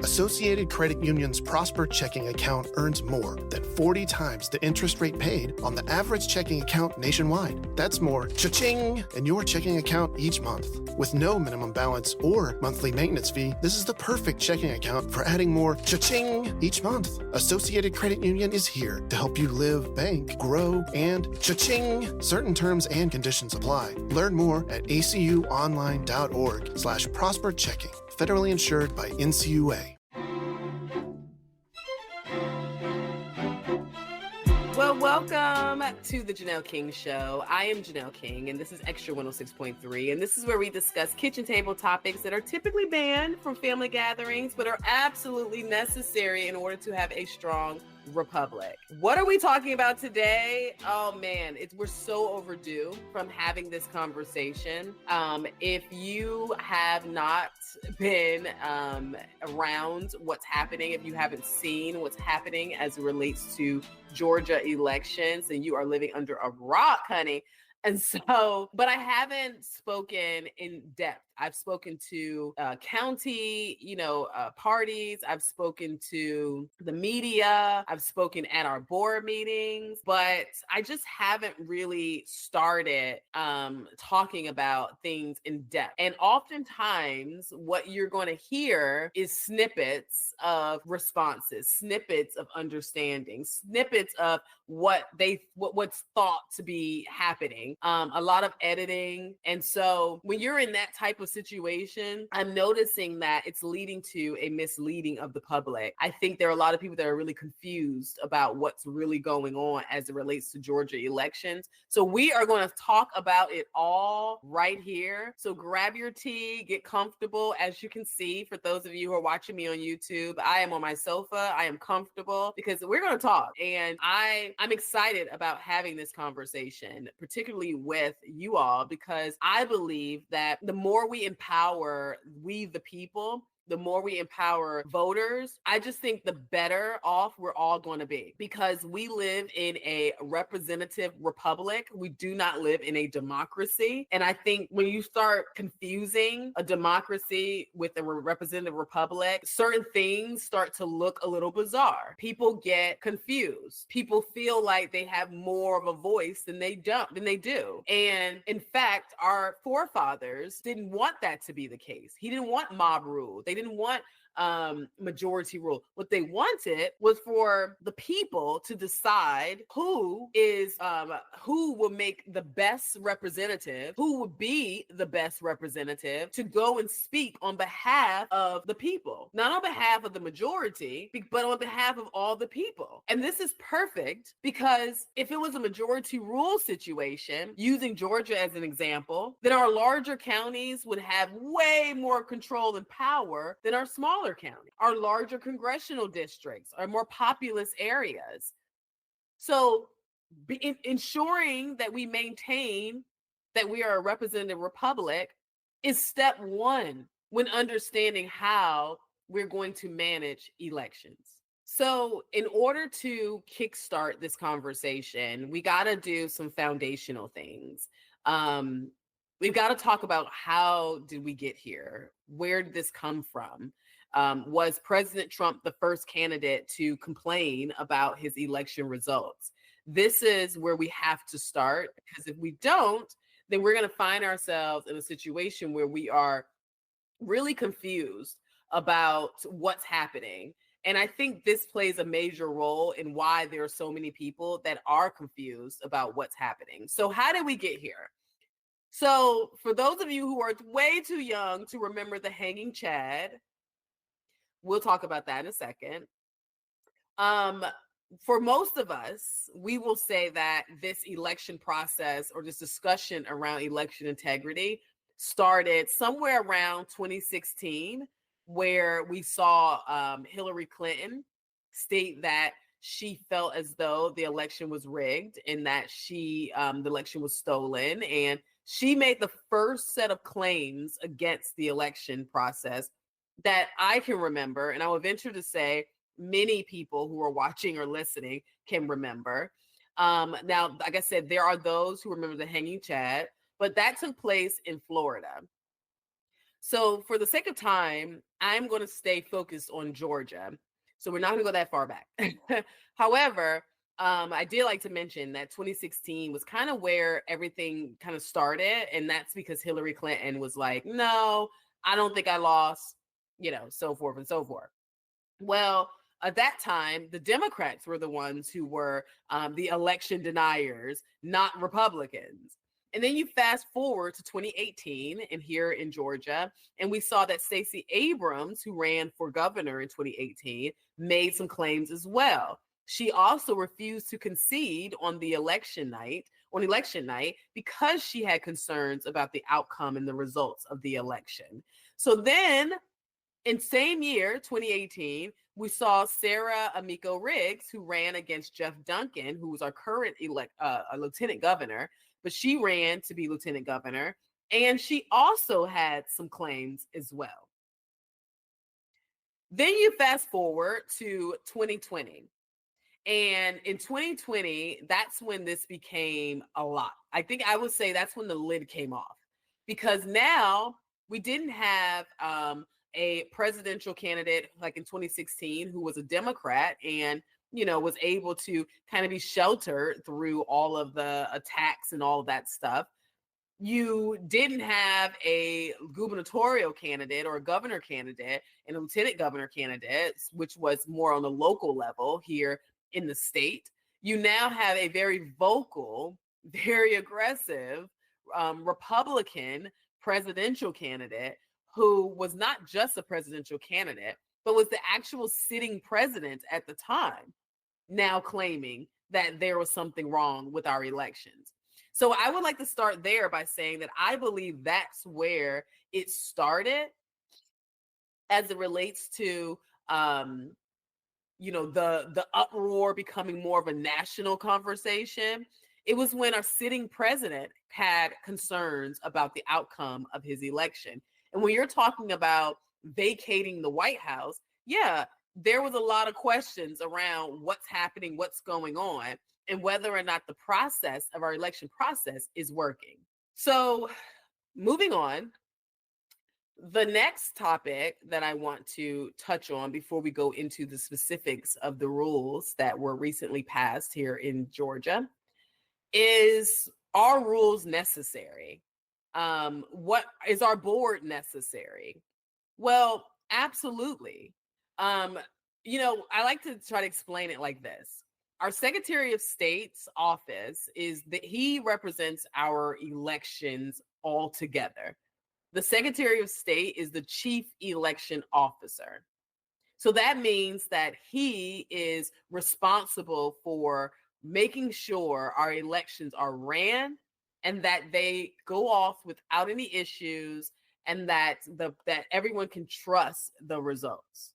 Associated Credit Union's Prosper checking account earns more than 40 times the interest rate paid on the average checking account nationwide. That's more cha-ching in your checking account each month. With no minimum balance or monthly maintenance fee, this is the perfect checking account for adding more cha-ching each month. Associated Credit Union is here to help you live, bank, grow, and cha-ching. Certain terms and conditions apply. Learn more at acuonline.org/prosper checking. Federally insured by NCUA. Well, welcome to the Janelle King Show. I am Janelle King, and this is Extra 106.3, and this is where we discuss kitchen table topics that are typically banned from family gatherings, but are absolutely necessary in order to have a strong republic. What are we talking about today? Oh man, we're so overdue from having this conversation. If you have not been around what's happening, if you haven't seen what's happening as it relates to Georgia elections, and you are living under a rock, honey. And so, but I haven't spoken in depth. I've spoken to county, parties. I've spoken to the media. I've spoken at our board meetings, but I just haven't really started talking about things in depth. And oftentimes what you're going to hear is snippets of responses, snippets of understanding, snippets of what's thought to be happening, a lot of editing. And so when you're in that type of situation, I'm noticing that it's leading to a misleading of the public. I think there are a lot of people that are really confused about what's really going on as it relates to Georgia elections. So we are going to talk about it all right here. So grab your tea, get comfortable. As you can see, for those of you who are watching me on YouTube, I am on my sofa. I am comfortable because we're going to talk. And I'm excited about having this conversation, particularly with you all, because I believe that the more we empower we the people, the more we empower voters, I just think the better off we're all going to be, because we live in a representative republic. We do not live in a democracy. And I think when you start confusing a democracy with a representative republic, certain things start to look a little bizarre. People get confused. People feel like they have more of a voice than they do. And in fact, our forefathers didn't want that to be the case. He didn't want mob rule. They didn't want majority rule. What they wanted was for the people to decide who will make the best representative, who would be the best representative to go and speak on behalf of the people, not on behalf of the majority, but on behalf of all the people. And this is perfect, because if it was a majority rule situation, using Georgia as an example, then our larger counties would have way more control and power than our smaller county, our larger congressional districts, our more populous areas. So ensuring that we maintain that we are a representative republic is step one when understanding how we're going to manage elections. So in order to kickstart this conversation, we got to do some foundational things. We've got to talk about, how did we get here? Where did this come from? Was President Trump the first candidate to complain about his election results? This is where we have to start, because if we don't, then we're going to find ourselves in a situation where we are really confused about what's happening. And I think this plays a major role in why there are so many people that are confused about what's happening. So how did we get here? So for those of you who are way too young to remember the hanging Chad, we'll talk about that in a second. For most of us, we will say that this election process, or this discussion around election integrity, started somewhere around 2016, where we saw Hillary Clinton state that she felt as though the election was rigged and that the election was stolen. And she made the first set of claims against the election process that I can remember, and I would venture to say many people who are watching or listening can remember. Now, like I said, there are those who remember the hanging Chad, but that took place in Florida. So for the sake of time, I'm going to stay focused on Georgia. So we're not going to go that far back. However, I did like to mention that 2016 was kind of where everything kind of started. And that's because Hillary Clinton was like, no, I don't think I lost, so forth and so forth. Well, at that time, the Democrats were the ones who were the election deniers, not Republicans. And then you fast forward to 2018 and here in Georgia, and we saw that Stacey Abrams, who ran for governor in 2018, made some claims as well. She also refused to concede on election night, because she had concerns about the outcome and the results of the election. So then in same year, 2018, we saw Sarah Amico Riggs, who ran against Jeff Duncan, who was our current lieutenant governor, but she ran to be lieutenant governor, and she also had some claims as well. Then you fast forward to 2020. And in 2020, that's when this became a lot. I think I would say that's when the lid came off, because now we didn't have a presidential candidate like in 2016 who was a Democrat and was able to kind of be sheltered through all of the attacks and all of that stuff. You didn't have a gubernatorial candidate or a governor candidate and a lieutenant governor candidate, which was more on the local level here in the state. You now have a very vocal, very aggressive Republican presidential candidate who was not just a presidential candidate, but was the actual sitting president at the time, now claiming that there was something wrong with our elections. So I would like to start there by saying that I believe that's where it started as it relates to, the uproar becoming more of a national conversation. It was when our sitting president had concerns about the outcome of his election. And when you're talking about vacating the White House, yeah, there was a lot of questions around what's happening, what's going on, and whether or not the process of our election process is working. So moving on, the next topic that I want to touch on before we go into the specifics of the rules that were recently passed here in Georgia is, are rules necessary? What is our board necessary? Well, absolutely. I like to try to explain it like this. Our Secretary of State's office is that he represents our elections altogether. The Secretary of State is the chief election officer. So that means that he is responsible for making sure our elections are ran and that they go off without any issues and that everyone can trust the results.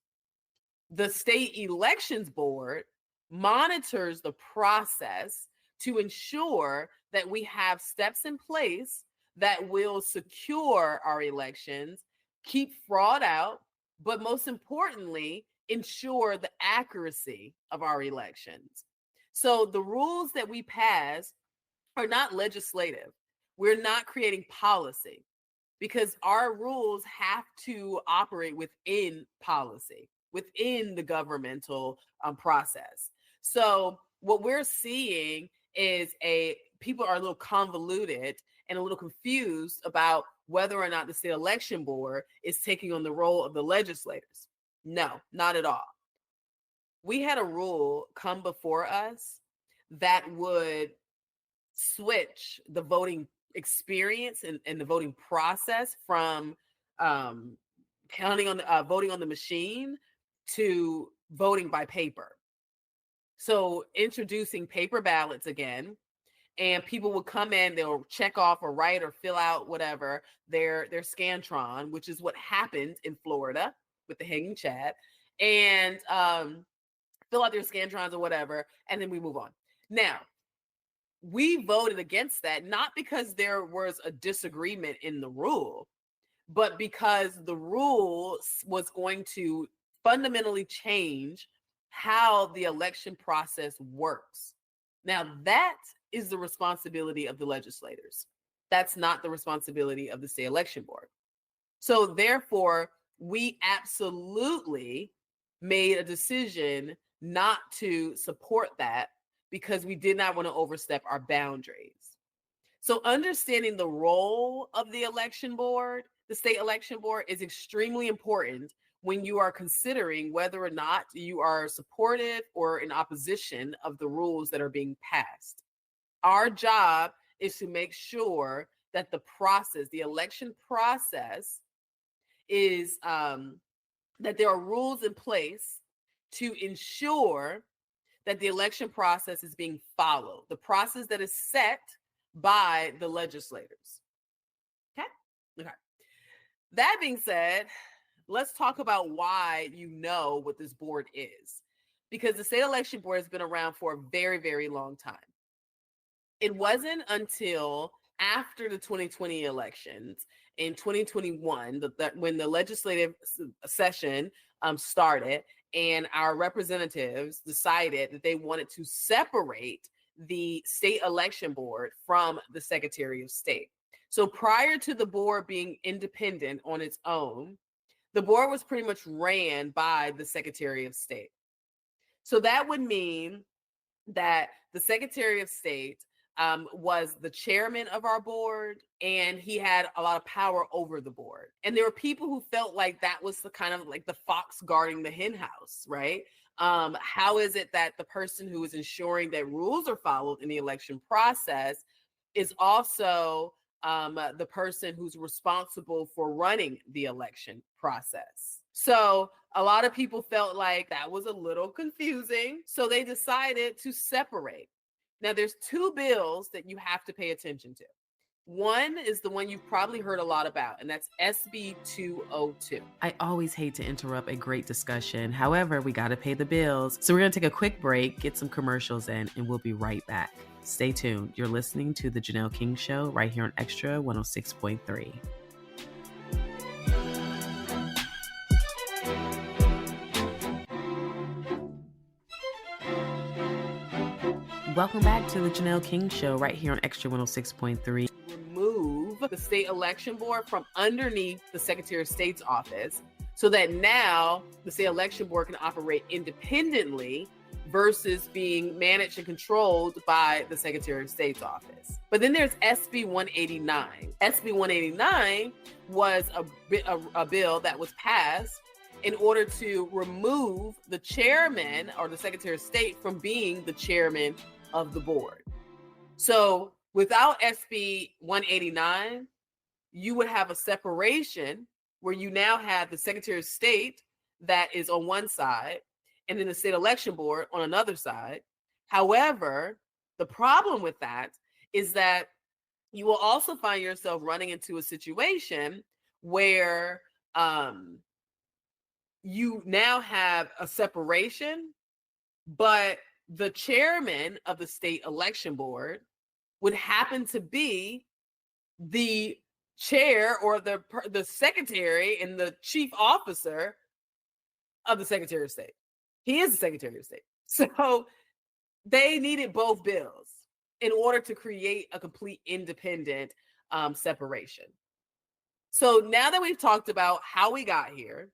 The State Elections Board monitors the process to ensure that we have steps in place that will secure our elections, keep fraud out, but most importantly, ensure the accuracy of our elections. So the rules that we pass are not legislative. We're not creating policy because our rules have to operate within policy, within the governmental process. So what we're seeing is people are a little convoluted and a little confused about whether or not the state election board is taking on the role of the legislators. No, not at all. We had a rule come before us that would switch the voting experience and the voting process from voting on the machine to voting by paper. So introducing paper ballots again, and people will come in, they'll check off or write or fill out whatever their Scantron, which is what happened in Florida with the hanging Chad, and fill out their Scantrons or whatever, and then we move on. Now, we voted against that, not because there was a disagreement in the rule, but because the rule was going to fundamentally change how the election process works. Now, that is the responsibility of the legislators. That's not the responsibility of the state election board. So therefore, we absolutely made a decision not to support that because we did not want to overstep our boundaries. So understanding the role of the election board, the state election board, is extremely important when you are considering whether or not you are supportive or in opposition of the rules that are being passed. Our job is to make sure that the process, the election process, is that there are rules in place to ensure that the election process is being followed, the process that is set by the legislators. Okay. That being said, let's talk about why you know what this board is. Because the state election board has been around for a very, very long time. It wasn't until after the 2020 elections in 2021 that when the legislative session started and our representatives decided that they wanted to separate the state election board from the Secretary of State. So prior to the board being independent on its own, the board was pretty much ran by the Secretary of State. So that would mean that the Secretary of State was the chairman of our board, and he had a lot of power over the board. And there were people who felt like that was the kind of like the fox guarding the hen house, right? How is it that the person who is ensuring that rules are followed in the election process is also the person who's responsible for running the election process? So a lot of people felt like that was a little confusing. So they decided to separate. Now, there's two bills that you have to pay attention to. One is the one you've probably heard a lot about, and that's SB 202. I always hate to interrupt a great discussion. However, we got to pay the bills. So we're going to take a quick break, get some commercials in, and we'll be right back. Stay tuned. You're listening to The Janelle King Show right here on Extra 106.3. Welcome back to the Janelle King Show right here on Extra 106.3. Remove the state election board from underneath the Secretary of State's office so that now the state election board can operate independently versus being managed and controlled by the Secretary of State's office. But then there's SB 189. SB 189 was a bill that was passed in order to remove the chairman or the Secretary of State from being the chairman of the board. So without SB 189, you would have a separation where you now have the Secretary of State that is on one side and then the state election board on another side. However, the problem with that is that you will also find yourself running into a situation where you now have a separation, but the chairman of the state election board would happen to be the chair or the secretary and the chief officer of the Secretary of State. He is the Secretary of State. So they needed both bills in order to create a complete independent separation. So now that we've talked about how we got here,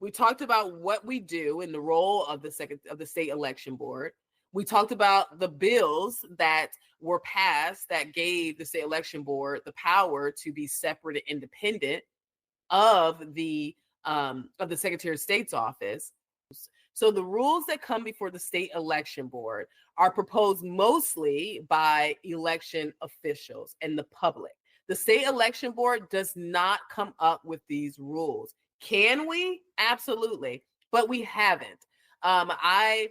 we talked about what we do in the role of the state election board. We talked about the bills that were passed that gave the state election board the power to be separate and independent of the Secretary of State's office. So the rules that come before the state election board are proposed mostly by election officials and the public. The state election board does not come up with these rules. Can we? Absolutely, but we haven't. I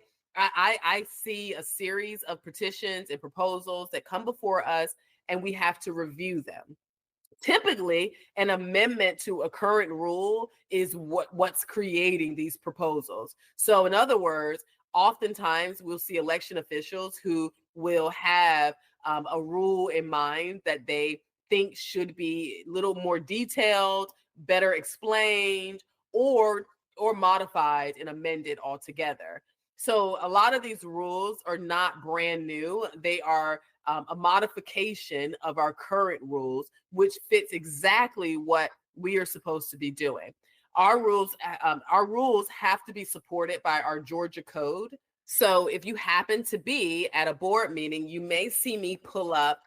see a series of petitions and proposals that come before us, and we have to review them. Typically, an amendment to a current rule is what's creating these proposals. So in other words, oftentimes we'll see election officials who will have a rule in mind that they think should be a little more detailed, better explained, or modified and amended altogether. So a lot of these rules are not brand new. They are a modification of our current rules, which fits exactly what we are supposed to be doing. Our rules have to be supported by our Georgia code. So if you happen to be at a board meeting, you may see me pull up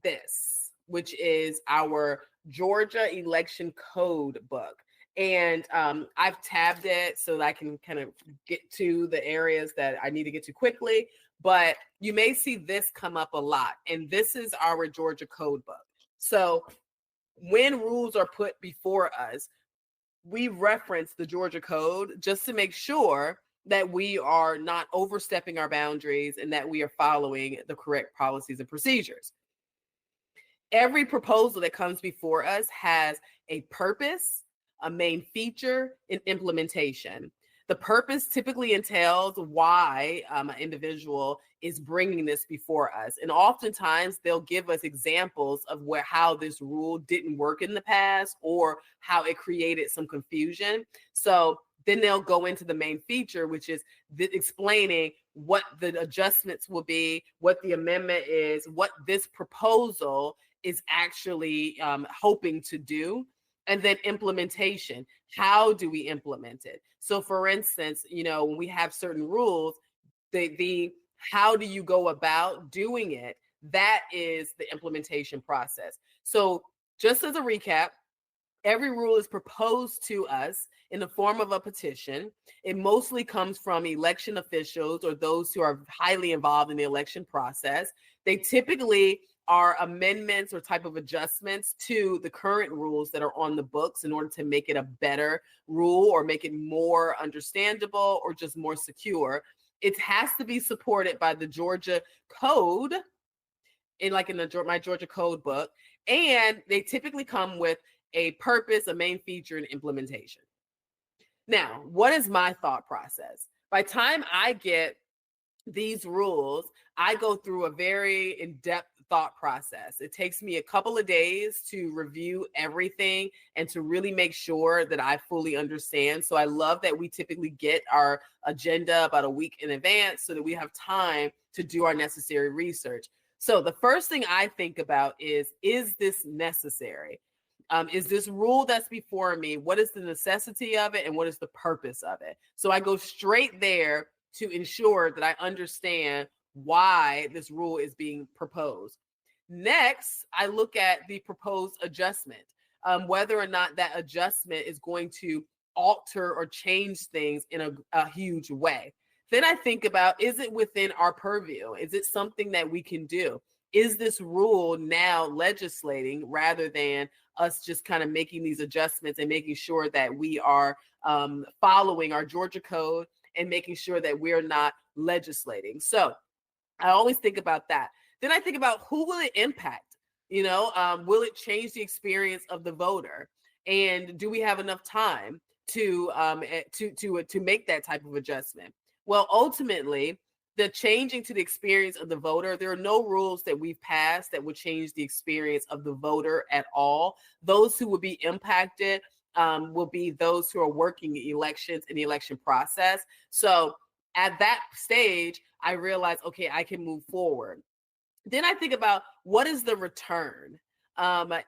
this, which is our Georgia election code book. And I've tabbed it so that I can kind of get to the areas that I need to get to quickly. But you may see this come up a lot. And this is our Georgia code book. So when rules are put before us, we reference the Georgia code just to make sure that we are not overstepping our boundaries and that we are following the correct policies and procedures. Every proposal that comes before us has a purpose, a main feature, and implementation. The purpose typically entails why an individual is bringing this before us. And oftentimes they'll give us examples of how this rule didn't work in the past or how it created some confusion. So then they'll go into the main feature, which is explaining what the adjustments will be, what the amendment is, what this proposal is actually hoping to do. And then implementation. How do we implement it? So for instance, when we have certain rules, the how do you go about doing it? That is the implementation process. So just as a recap, every rule is proposed to us in the form of a petition. It mostly comes from election officials or those who are highly involved in the election process. They typically are amendments or type of adjustments to the current rules that are on the books in order to make it a better rule or make it more understandable or just more secure. It has to be supported by the Georgia code my Georgia code book. And they typically come with a purpose, a main feature, and implementation. Now, what is my thought process? By the time I get these rules, I go through a very in-depth thought process. It takes me a couple of days to review everything and to really make sure that I fully understand. So I love that we typically get our agenda about a week in advance so that we have time to do our necessary research. So the first thing I think about is this necessary? Is this rule that's before me, what is the necessity of it and what is the purpose of it? So I go straight there to ensure that I understand why this rule is being proposed. Next, I look at the proposed adjustment, whether or not that adjustment is going to alter or change things in a huge way. Then I think about, is it within our purview? Is it something that we can do? Is this rule now legislating rather than us just kind of making these adjustments and making sure that we are following our Georgia code and making sure that we're not legislating? So I always think about that. Then I think about, who will it impact? Will it change the experience of the voter? And do we have enough time to make that type of adjustment? Well, ultimately, the changing to the experience of the voter, there are no rules that we've passed that would change the experience of the voter at all. Those who will be impacted will be those who are working elections in the election process. So at that stage, I realize, okay, I can move forward. Then I think about, what is the return?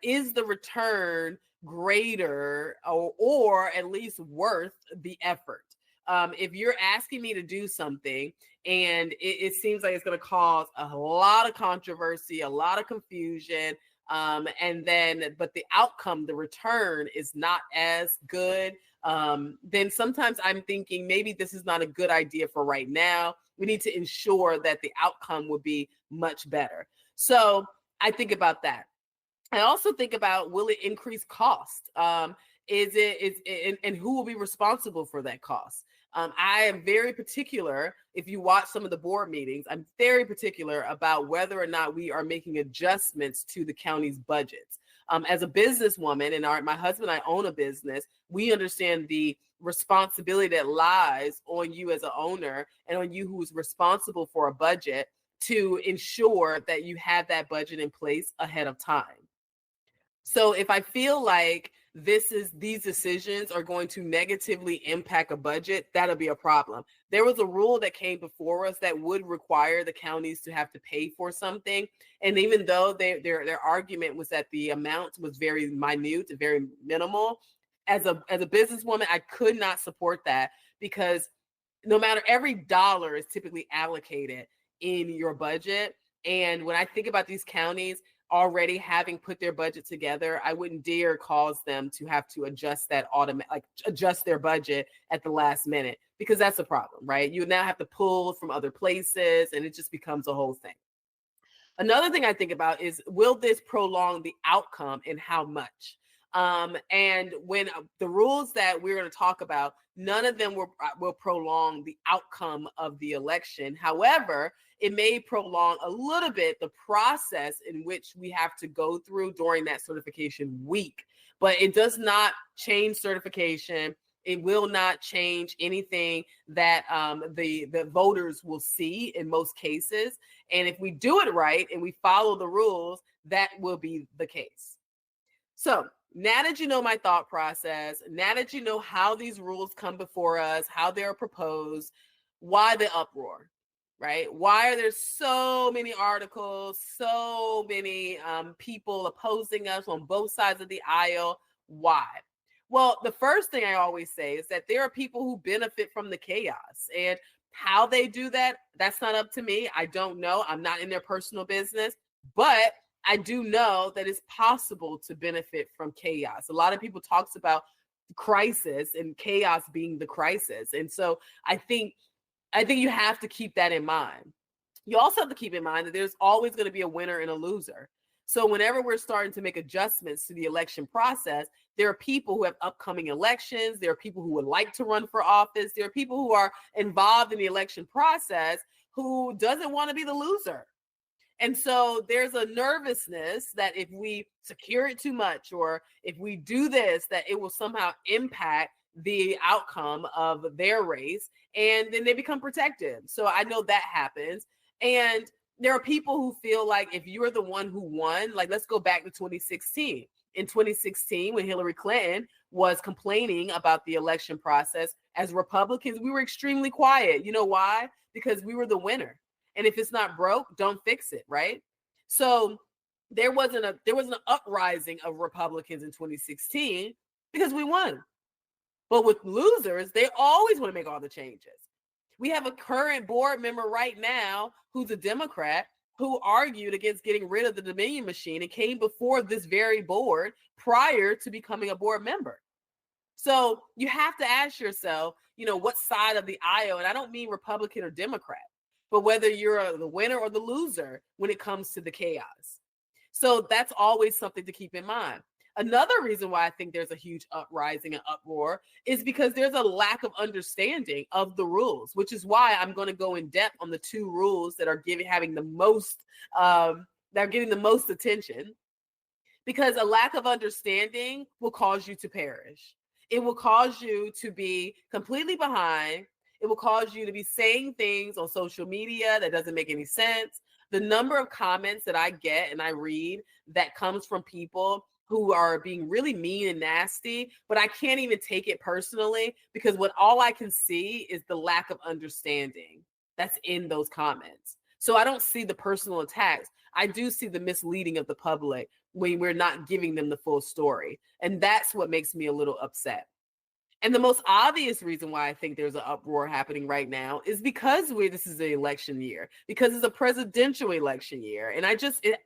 Is the return greater or at least worth the effort? If you're asking me to do something and it seems like it's going to cause a lot of controversy, a lot of confusion, but the outcome, the return is not as good, then sometimes I'm thinking maybe this is not a good idea for right now. We need to ensure that the outcome will be much better. So I think about that. I also think about, will it increase cost? And who will be responsible for that cost? I am very particular. If you watch some of the board meetings, I'm very particular about whether or not we are making adjustments to the county's budgets. As a businesswoman, and my husband and I own a business, we understand the responsibility that lies on you as an owner and on you who is responsible for a budget to ensure that you have that budget in place ahead of time. So if I feel like these decisions are going to negatively impact a budget, that'll be a problem. There was a rule that came before us that would require the counties to have to pay for something. And even though their argument was that the amount was very minute, very minimal, as a businesswoman, I could not support that, because no matter, every dollar is typically allocated in your budget. And when I think about these counties already having put their budget together, I wouldn't dare cause them to have to adjust that adjust their budget at the last minute, because that's a problem, right? You now have to pull from other places, and it just becomes a whole thing. Another thing I think about is, will this prolong the outcome, and how much? And when the rules that we're going to talk about, none of them will prolong the outcome of the election. However, it may prolong a little bit the process in which we have to go through during that certification week. But it does not change certification. It will not change anything that the voters will see in most cases. And if we do it right and we follow the rules, that will be the case. So now that you know my thought process, now that you know how these rules come before us, how they're proposed, why the uproar, right? Why are there so many articles, so many people opposing us on both sides of the aisle? Why? Well, the first thing I always say is that there are people who benefit from the chaos, and how they do that, that's not up to me. I don't know. I'm not in their personal business, but I do know that it's possible to benefit from chaos. A lot of people talks about crisis and chaos being the crisis. And so I think you have to keep that in mind. You also have to keep in mind that there's always going to be a winner and a loser. So whenever we're starting to make adjustments to the election process, there are people who have upcoming elections. There are people who would like to run for office. There are people who are involved in the election process who doesn't want to be the loser. And so there's a nervousness that if we secure it too much, or if we do this, that it will somehow impact the outcome of their race, and then they become protective. So I know that happens. And there are people who feel like if you're the one who won, like, let's go back to 2016. In 2016, when Hillary Clinton was complaining about the election process, as Republicans, we were extremely quiet. You know why? Because we were the winner. And if it's not broke, don't fix it, right? So there wasn't an uprising of Republicans in 2016 because we won. But with losers, they always want to make all the changes. We have a current board member right now who's a Democrat who argued against getting rid of the Dominion machine and came before this very board prior to becoming a board member. So you have to ask yourself, what side of the aisle, and I don't mean Republican or Democrat, but whether you're the winner or the loser when it comes to the chaos. So that's always something to keep in mind. Another reason why I think there's a huge uprising and uproar is because there's a lack of understanding of the rules, which is why I'm going to go in depth on the two rules that are getting the most attention, because a lack of understanding will cause you to perish. It will cause you to be completely behind. It will cause you to be saying things on social media that doesn't make any sense. The number of comments that I get and I read that comes from people who are being really mean and nasty, but I can't even take it personally, because all I can see is the lack of understanding that's in those comments. So I don't see the personal attacks. I do see the misleading of the public when we're not giving them the full story. And that's what makes me a little upset. And the most obvious reason why I think there's an uproar happening right now is because this is an election year, because it's a presidential election year. And I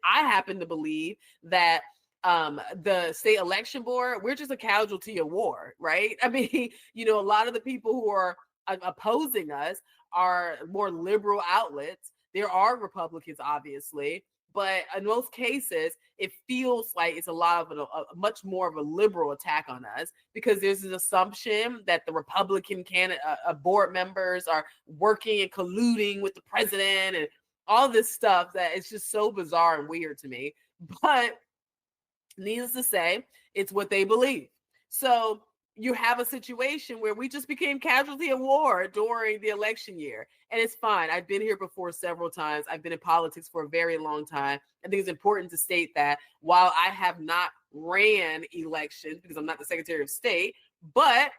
happen to believe that the state election board, we're just a casualty of war, right? I mean, a lot of the people who are opposing us are more liberal outlets. There are Republicans, obviously, but in most cases, it feels like it's a lot of a much more of a liberal attack on us, because there's an assumption that the Republican board members are working and colluding with the president and all this stuff that it's just so bizarre and weird to me. But needless to say, it's what they believe. So you have a situation where we just became casualty of war during the election year. And it's fine. I've been here before several times. I've been in politics for a very long time. I think it's important to state that while I have not ran elections because I'm not the Secretary of State, but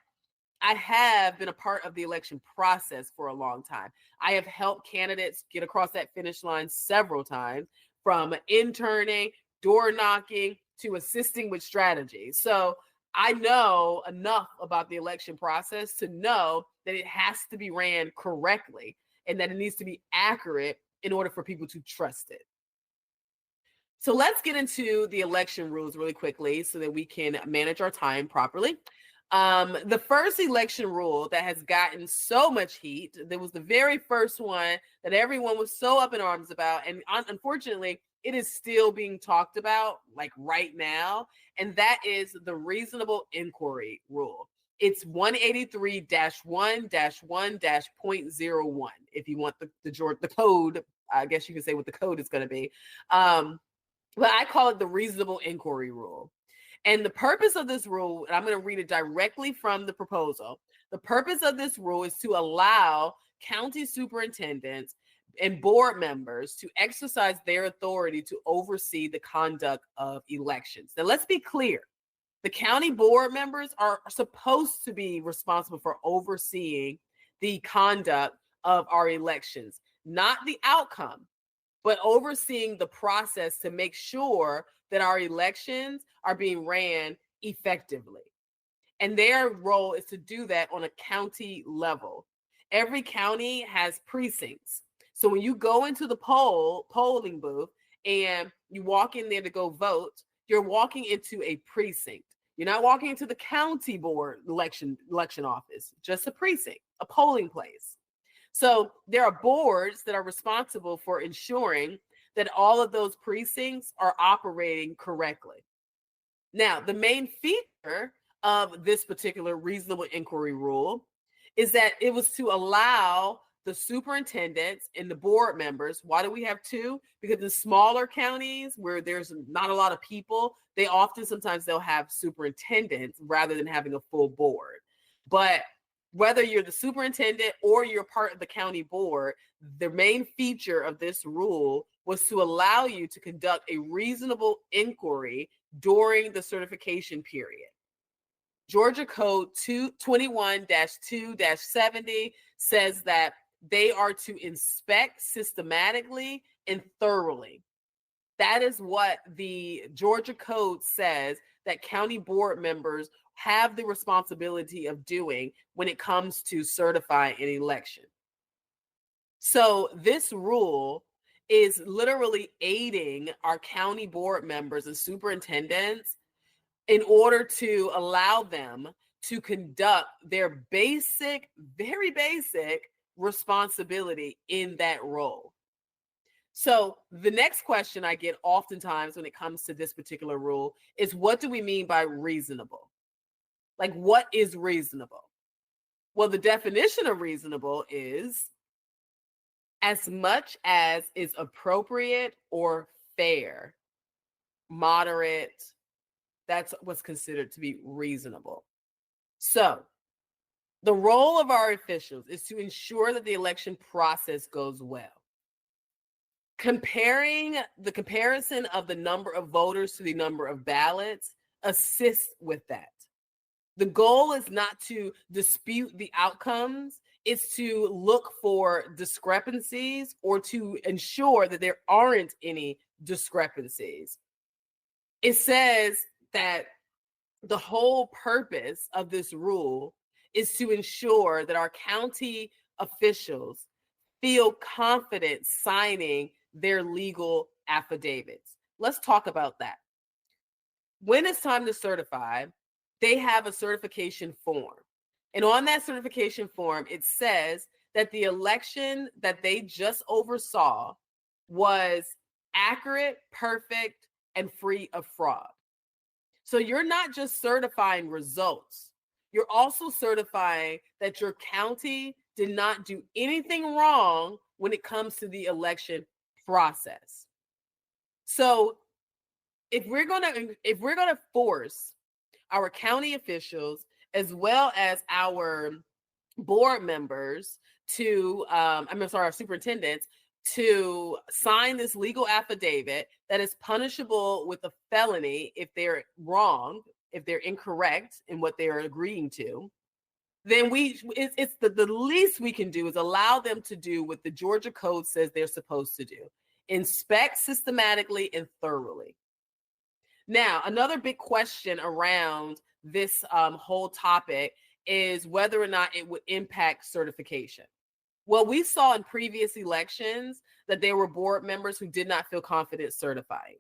I have been a part of the election process for a long time. I have helped candidates get across that finish line several times, from interning, door knocking, to assisting with strategy. So I know enough about the election process to know that it has to be ran correctly and that it needs to be accurate in order for people to trust it. So let's get into the election rules really quickly so that we can manage our time properly. The first election rule that has gotten so much heat, that was the very first one that everyone was so up in arms about, and unfortunately, it is still being talked about like right now, and that is the reasonable inquiry rule. It's 183-1-1-.01. If you want the code, I guess you can say what the code is going to be. But I call it the reasonable inquiry rule. And the purpose of this rule, and I'm going to read it directly from the proposal. The purpose of this rule is to allow county superintendents and board members to exercise their authority to oversee the conduct of elections. Now, let's be clear. The county board members are supposed to be responsible for overseeing the conduct of our elections, not the outcome, but overseeing the process to make sure that our elections are being ran effectively. And their role is to do that on a county level. Every county has precincts. So when you go into the polling booth and you walk in there to go vote, you're walking into a precinct. You're not walking into the county board election office, just a precinct, a polling place. So there are boards that are responsible for ensuring that all of those precincts are operating correctly. Now, the main feature of this particular reasonable inquiry rule is that it was to allow the superintendents and the board members. Why do we have two? Because in smaller counties where there's not a lot of people, sometimes they'll have superintendents rather than having a full board. But whether you're the superintendent or you're part of the county board, the main feature of this rule was to allow you to conduct a reasonable inquiry during the certification period. Georgia Code 21-2-70 says that they are to inspect systematically and thoroughly. That is what the Georgia Code says that county board members have the responsibility of doing when it comes to certifying an election. So this rule is literally aiding our county board members and superintendents in order to allow them to conduct their very basic responsibility in that role. So the next question I get oftentimes when it comes to this particular rule is, what do we mean by reasonable? Like, what is reasonable? Well, the definition of reasonable is as much as is appropriate or fair, moderate. That's what's considered to be reasonable. So the role of our officials is to ensure that the election process goes well. The comparison of the number of voters to the number of ballots assists with that. The goal is not to dispute the outcomes, it's to look for discrepancies or to ensure that there aren't any discrepancies. It says that the whole purpose of this rule is to ensure that our county officials feel confident signing their legal affidavits. Let's talk about that. When it's time to certify, they have a certification form. And on that certification form, it says that the election that they just oversaw was accurate, perfect, and free of fraud. So you're not just certifying results, you're also certifying that your county did not do anything wrong when it comes to the election process. So if we're going to force our county officials as well as our board members our superintendents to sign this legal affidavit that is punishable with a felony if they're wrong, if they're incorrect in what they're agreeing to, then it's the least we can do is allow them to do what the Georgia Code says they're supposed to do: inspect systematically and thoroughly. Now, another big question around this whole topic is whether or not it would impact certification. Well, we saw in previous elections that there were board members who did not feel confident certifying.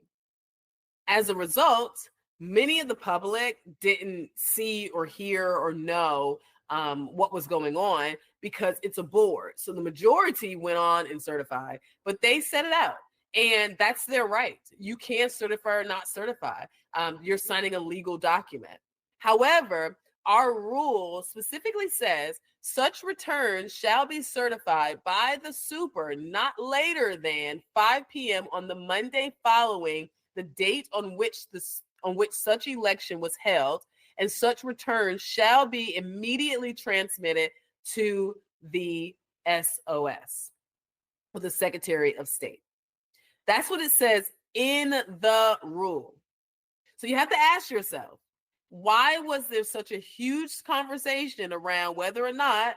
As a result, many of the public didn't see or hear or know what was going on because it's a board. So the majority went on and certified, but they set it out. And that's their right. You can certify or not certify. You're signing a legal document. However, our rule specifically says such returns shall be certified by the super not later than 5 p.m. on the Monday following the date on which such election was held, and such returns shall be immediately transmitted to the SOS, or the Secretary of State. That's what it says in the rule. So you have to ask yourself, why was there such a huge conversation around whether or not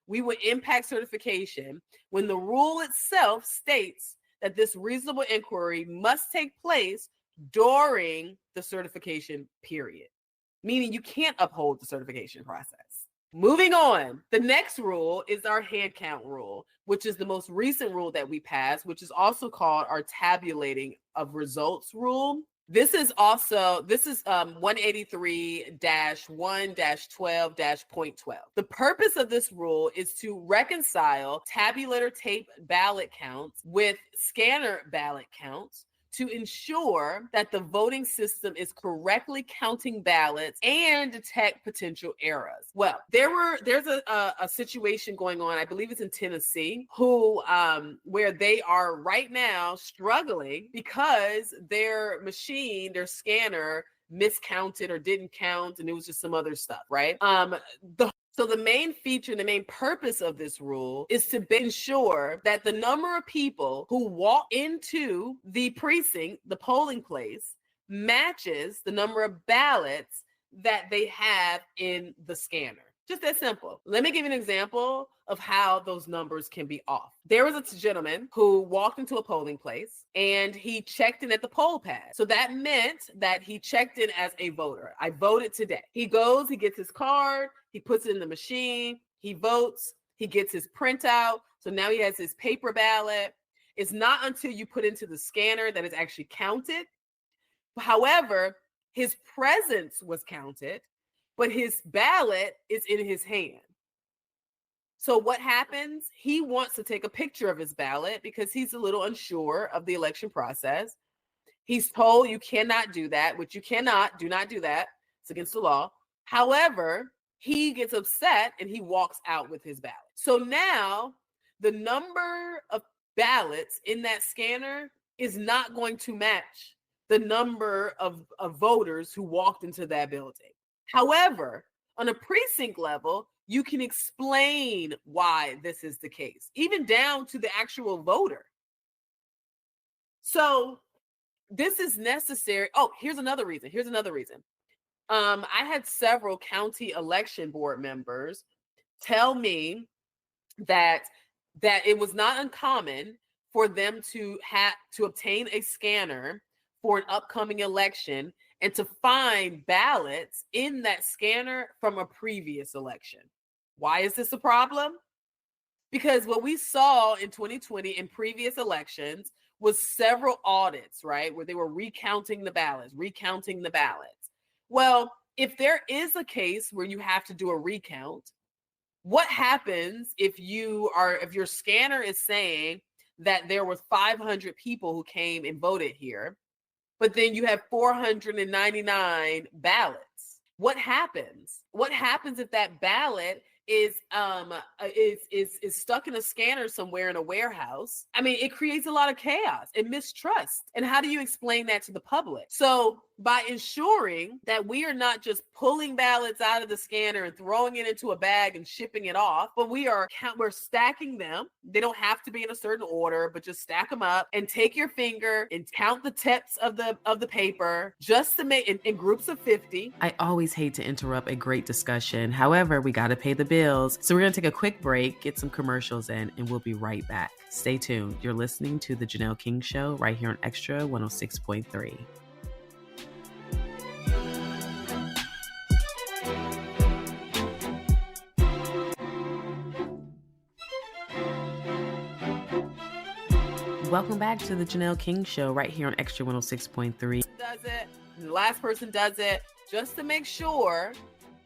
we would impact certification when the rule itself states that this reasonable inquiry must take place during the certification period, meaning you can't uphold the certification process. Moving on, the next rule is our head count rule, which is the most recent rule that we passed, which is also called our tabulating of results rule. This is 183-1-12-.12. The purpose of this rule is to reconcile tabulator tape ballot counts with scanner ballot counts to ensure that the voting system is correctly counting ballots and detect potential errors. Well, there's a situation going on, I believe it's in Tennessee, where they are right now struggling because their machine, their scanner, miscounted or didn't count, and it was just some other stuff, right? So the main feature, the main purpose of this rule is to ensure that the number of people who walk into the precinct, the polling place, matches the number of ballots that they have in the scanner. Just that simple. Let me give you an example of how those numbers can be off. There was a gentleman who walked into a polling place and he checked in at the poll pad. So that meant that he checked in as a voter. I voted today. He goes, he gets his card, he puts it in the machine, he votes, he gets his printout. So now he has his paper ballot. It's not until you put into the scanner that it's actually counted. However, his presence was counted, but his ballot is in his hand. So what happens? He wants to take a picture of his ballot because he's a little unsure of the election process. He's told you cannot do that, which you cannot, do not do that. It's against the law. However, he gets upset and he walks out with his ballot. So now the number of ballots in that scanner is not going to match the number of voters who walked into that building. However, on a precinct level, you can explain why this is the case, even down to the actual voter. So this is necessary. Oh, here's another reason. I had several county election board members tell me that it was not uncommon for them to obtain a scanner for an upcoming election and to find ballots in that scanner from a previous election. Why is this a problem? Because what we saw in 2020 in previous elections was several audits, right? Where they were recounting the ballots. Well, if there is a case where you have to do a recount, what happens if your scanner is saying that there were 500 people who came and voted here, but then you have 499 ballots? What happens? What happens if that ballot is stuck in a scanner somewhere in a warehouse? I mean, it creates a lot of chaos and mistrust. And how do you explain that to the public? So by ensuring that we are not just pulling ballots out of the scanner and throwing it into a bag and shipping it off, but we're stacking them. They don't have to be in a certain order, but just stack them up and take your finger and count the tips of the paper just to make in groups of 50. I always hate to interrupt a great discussion. However, we got to pay the bills. So we're going to take a quick break, get some commercials in, and we'll be right back. Stay tuned. You're listening to The Janelle King Show right here on Extra 106.3. Welcome back to The Janelle King Show right here on Extra 106.3. Does it, and the last person does it, just to make sure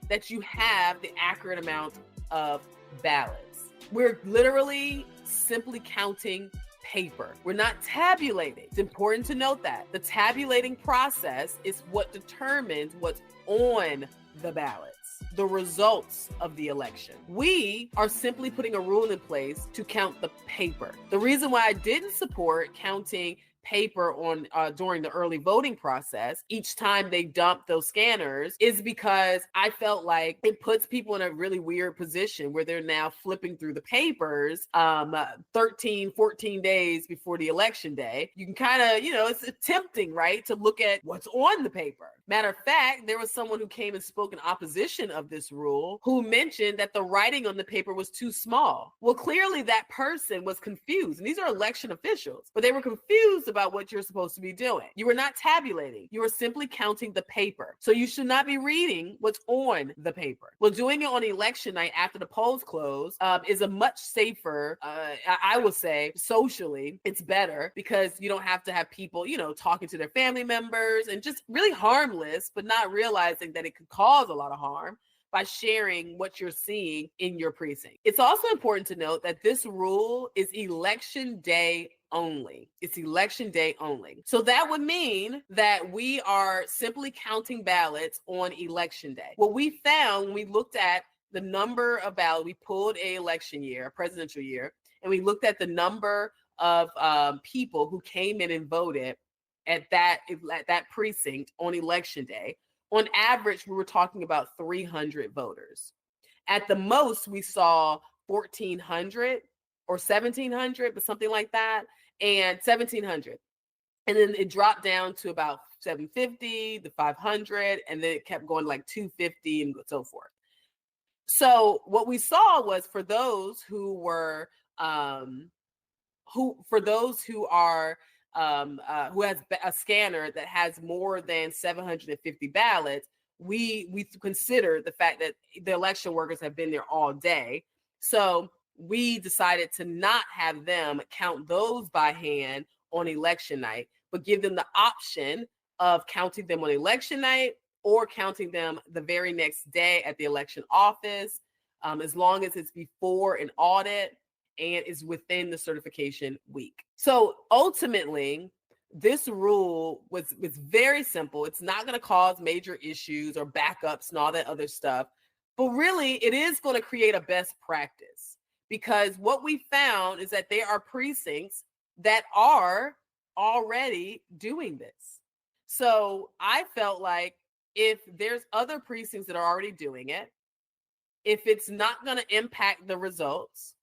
that you have the accurate amount of ballots. We're literally simply counting paper. We're not tabulating. It's important to note that. The tabulating process is what determines what's on the ballots, the results of the election. We are simply putting a rule in place to count the paper. The reason why I didn't support counting paper on during the early voting process each time they dump those scanners is because I felt like it puts people in a really weird position where they're now flipping through the papers 13, 14 days before the election day. You can kind of, it's tempting, right, to look at what's on the paper. Matter of fact, there was someone who came and spoke in opposition of this rule who mentioned that the writing on the paper was too small. Well, clearly that person was confused, and these are election officials, but they were confused about what you're supposed to be doing. You were not tabulating. You were simply counting the paper. So you should not be reading what's on the paper. Well, doing it on election night after the polls close is a much safer, I would say, socially, it's better because you don't have to have people, talking to their family members and just really harmless, but not realizing that it could cause a lot of harm by sharing what you're seeing in your precinct. It's also important to note that this rule is election day only. It's election day only. So that would mean that we are simply counting ballots on election day. What we found when we looked at the number of ballots, we pulled a election year, a presidential year, and we looked at the number of people who came in and voted at that precinct on election day. On average, we were talking about 300 voters. At the most, we saw 1,400 or 1,700, but something like that, and 1,700. And then it dropped down to about 750 to 500, and then it kept going like 250 and so forth. So what we saw was for those who has a scanner that has more than 750 ballots, we consider the fact that the election workers have been there all day. So we decided to not have them count those by hand on election night, but give them the option of counting them on election night or counting them the very next day at the election office, as long as it's before an audit and is within the certification week. So ultimately, this rule was very simple. It's not going to cause major issues or backups and all that other stuff. But really, it is going to create a best practice, because what we found is that there are precincts that are already doing this. So I felt like if there's other precincts that are already doing it, if it's not going to impact the results,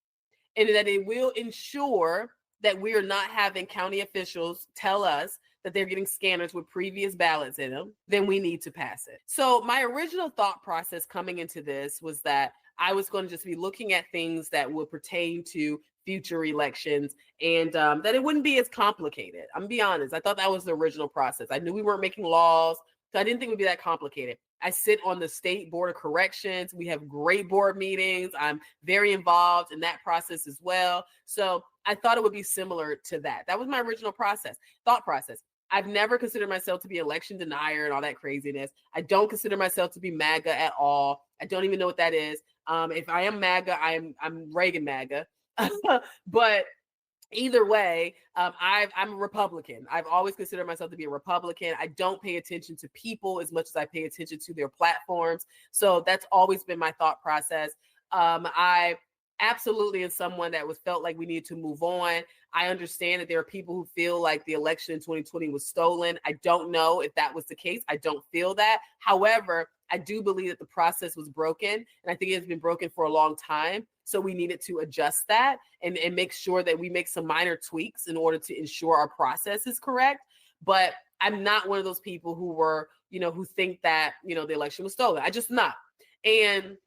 and that it will ensure that we are not having county officials tell us that they're getting scanners with previous ballots in them, then we need to pass it. So my original thought process coming into this was that I was going to just be looking at things that would pertain to future elections, and that it wouldn't be as complicated. I'm gonna be honest. I thought that was the original process. I knew we weren't making laws, so I didn't think it would be that complicated. I sit on the State Board of Corrections. We have great board meetings. I'm very involved in that process as well. So I thought it would be similar to that. That was my original thought process. I've never considered myself to be election denier and all that craziness. I don't consider myself to be MAGA at all. I don't even know what that is. If I am MAGA, I'm Reagan MAGA. But either way, I'm a Republican. I've always considered myself to be a Republican. I don't pay attention to people as much as I pay attention to their platforms. So that's always been my thought process. I absolutely as someone that felt like we needed to move on. I understand that there are people who feel like the election in 2020 was stolen. I don't know if that was the case. I don't feel that. However, I do believe that the process was broken, and I think it has been broken for a long time. So we needed to adjust that and make sure that we make some minor tweaks in order to ensure our process is correct. But I'm not one of those people who think that, the election was stolen. I just not. And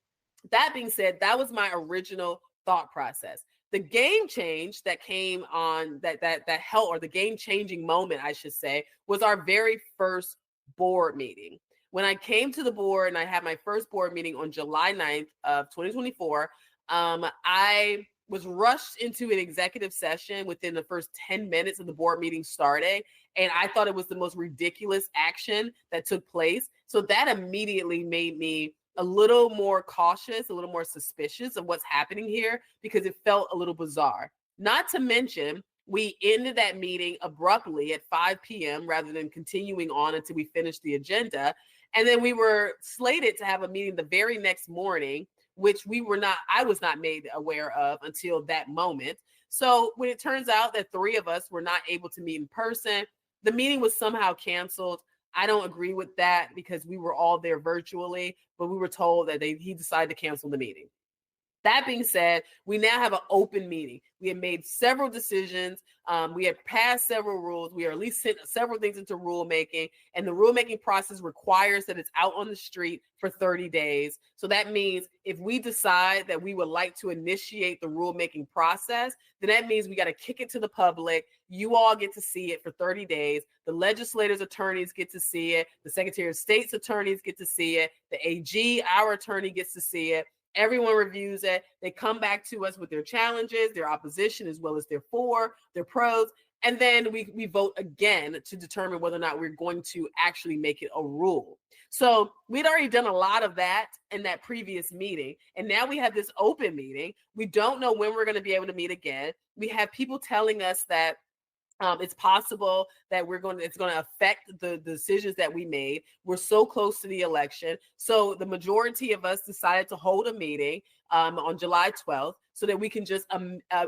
that being said, that was my original thought process. The game change that came on that helped, or the game changing moment, I should say, was our very first board meeting. When I came to the board and I had my first board meeting on July 9th of 2024, I was rushed into an executive session within the first 10 minutes of the board meeting starting. And I thought it was the most ridiculous action that took place. So that immediately made me a little more cautious, a little more suspicious of what's happening here, because it felt a little bizarre. Not to mention, we ended that meeting abruptly at 5 p.m. rather than continuing on until we finished the agenda. And then we were slated to have a meeting the very next morning, which I was not made aware of until that moment. So when it turns out that 3 of us were not able to meet in person, the meeting was somehow canceled. I don't agree with that, because we were all there virtually, but we were told that he decided to cancel the meeting. That being said, we now have an open meeting. We have made several decisions. We have passed several rules. We are at least sent several things into rulemaking, and the rulemaking process requires that it's out on the street for 30 days. So that means if we decide that we would like to initiate the rulemaking process, then that means we got to kick it to the public. You all get to see it for 30 days. The legislators' attorneys get to see it. The Secretary of State's attorneys get to see it. The AG, our attorney, gets to see it. Everyone reviews it. They come back to us with their challenges, their opposition, as well as their pros. And then we vote again to determine whether or not we're going to actually make it a rule. So we'd already done a lot of that in that previous meeting. And now we have this open meeting. We don't know when we're going to be able to meet again. We have people telling us that it's possible that it's going to affect the decisions that we made. We're so close to the election. So the majority of us decided to hold a meeting on July 12th so that we can just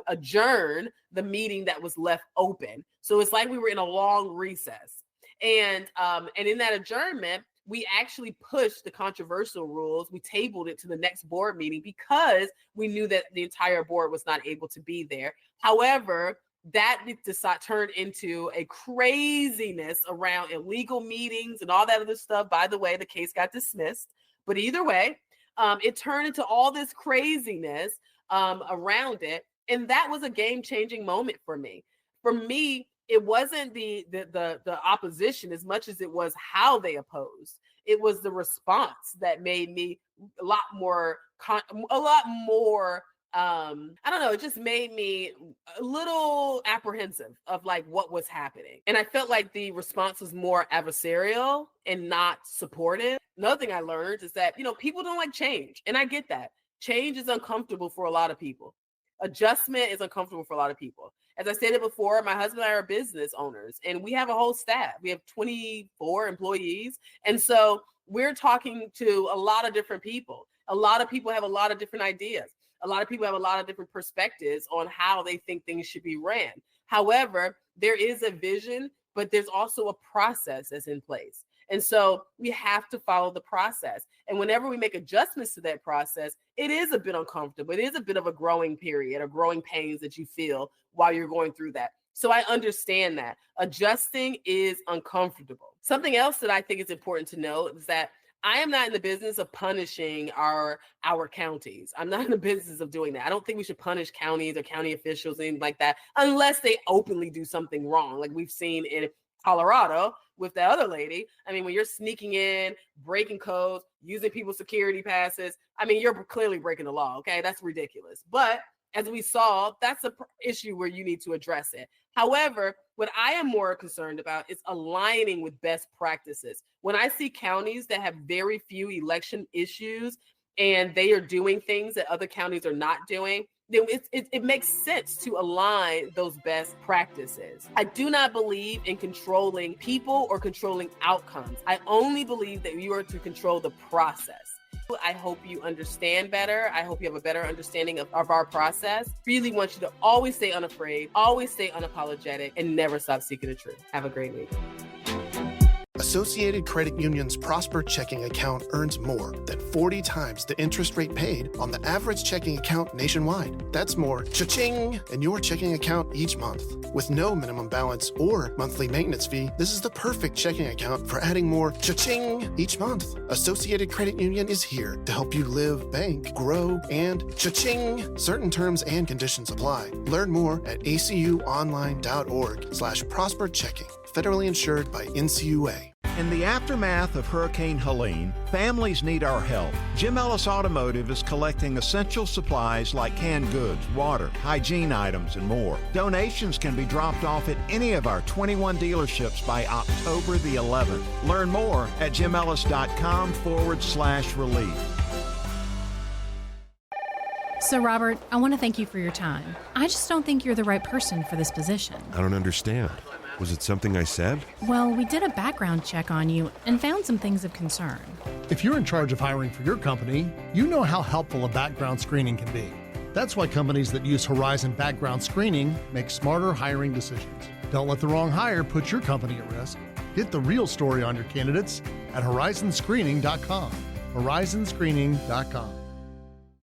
adjourn the meeting that was left open. So it's like we were in a long recess. And in that adjournment, we actually pushed the controversial rules. We tabled it to the next board meeting because we knew that the entire board was not able to be there. However, that turned into a craziness around illegal meetings and all that other stuff. By the way, the case got dismissed. But either way, it turned into all this craziness around it. And that was a game-changing moment for me. For me, it wasn't the opposition as much as it was how they opposed. It was the response that made me a lot more I don't know, it just made me a little apprehensive of like what was happening. And I felt like the response was more adversarial and not supportive. Another thing I learned is that, people don't like change. And I get that. Change is uncomfortable for a lot of people. Adjustment is uncomfortable for a lot of people. As I stated before, my husband and I are business owners, and we have a whole staff. We have 24 employees. And so we're talking to a lot of different people. A lot of people have a lot of different ideas. A lot of people have a lot of different perspectives on how they think things should be ran. However, there is a vision, but there's also a process that's in place. And so we have to follow the process. And whenever we make adjustments to that process, it is a bit uncomfortable. It is a bit of a growing period or growing pains that you feel while you're going through that. So I understand that. Adjusting is uncomfortable. Something else that I think is important to note is that I am not in the business of punishing our counties. I'm not in the business of doing that. I don't think we should punish counties or county officials, anything like that, unless they openly do something wrong, like we've seen in Colorado with the other lady. I mean, when you're sneaking in, breaking codes, using people's security passes, I mean, you're clearly breaking the law, okay? That's ridiculous. But as we saw, that's an issue where you need to address it. However, what I am more concerned about is aligning with best practices. When I see counties that have very few election issues and they are doing things that other counties are not doing, then it makes sense to align those best practices. I do not believe in controlling people or controlling outcomes. I only believe that you are to control the process. I hope you understand better. I hope you have a better understanding of our process. Really want you to always stay unafraid, always stay unapologetic, and never stop seeking the truth. Have a great week. Associated Credit Union's Prosper checking account earns more than 40 times the interest rate paid on the average checking account nationwide. That's more cha-ching in your checking account each month. With no minimum balance or monthly maintenance fee, this is the perfect checking account for adding more cha-ching each month. Associated Credit Union is here to help you live, bank, grow, and cha-ching. Certain terms and conditions apply. Learn more at acuonline.org/prosper checking. Federally insured by NCUA. In the aftermath of Hurricane Helene, families need our help. Jim Ellis Automotive is collecting essential supplies like canned goods, water, hygiene items, and more. Donations can be dropped off at any of our 21 dealerships by October the 11th. Learn more at jimellis.com/relief. So, Robert, I want to thank you for your time. I just don't think you're the right person for this position. I don't understand. Was it something I said? Well, we did a background check on you and found some things of concern. If you're in charge of hiring for your company, you know how helpful a background screening can be. That's why companies that use Horizon background screening make smarter hiring decisions. Don't let the wrong hire put your company at risk. Get the real story on your candidates at horizonscreening.com. horizonscreening.com.